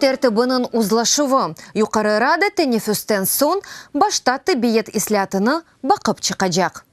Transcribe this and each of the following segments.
тәртібінің узлашуы. Юқары Рада тенефустен сон баштаты биет ислятыны бақып чықажақ.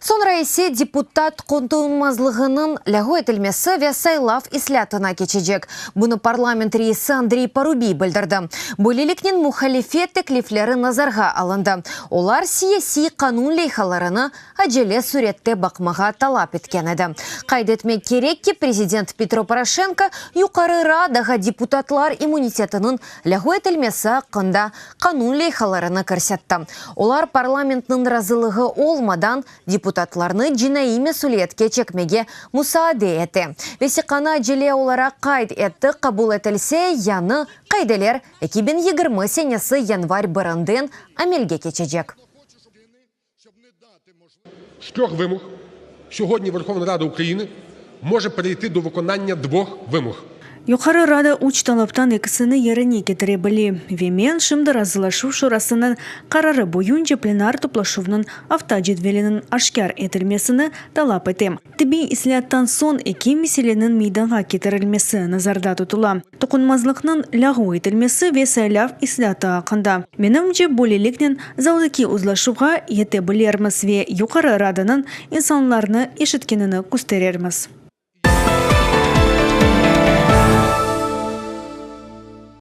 Sonra ise депутат контуынмазлығының ләғу етілмесі ве сайлав ислятына кечежек. Бұны парламент рейсі Андрей Парубий білдірді. Бөлелікнен мұхалифет теклифлері назарға алынды. Олар сияси қанун лейхаларыны әжеле суретте бақмаға талап еткен еді. Қайдетмек керек ке президент Петро Порошенко юқары Радаға депутатлар иммунитетінің ләғу етілмесі қында қанун лейхаларыны көрсетті. Олар парламентның разылығы олмадан депутатларны жинайы мәсулиетке чекмеге мусааде еті. Весиқана әжеле олара қайд етті қабул етілсе, яны қайделер 2020 сенесі январь бірінден амелге кечежек. З трьох вимог сьогодні Верховна Рада України може перейти до виконання двох вимог. Юқары Рада уч талаптан екісіні еріне кетіре білі. Вемен шымды разылашу шурасының қарары бойынша пленар топлашуының автожедвелінің ашкар етілмесіні талап етем. Тіби ислияттан сон эки меселенің мейданға кетірілмесі назарда тұтыла. Тұқынмазлықның лағу етілмесі ве сайлав ислияты ақында. Менімше бөлелікнен заудыки ұзлашуға ете білерміз ве Юқары Раданың инсанларны ешіткеніні күстерерміз.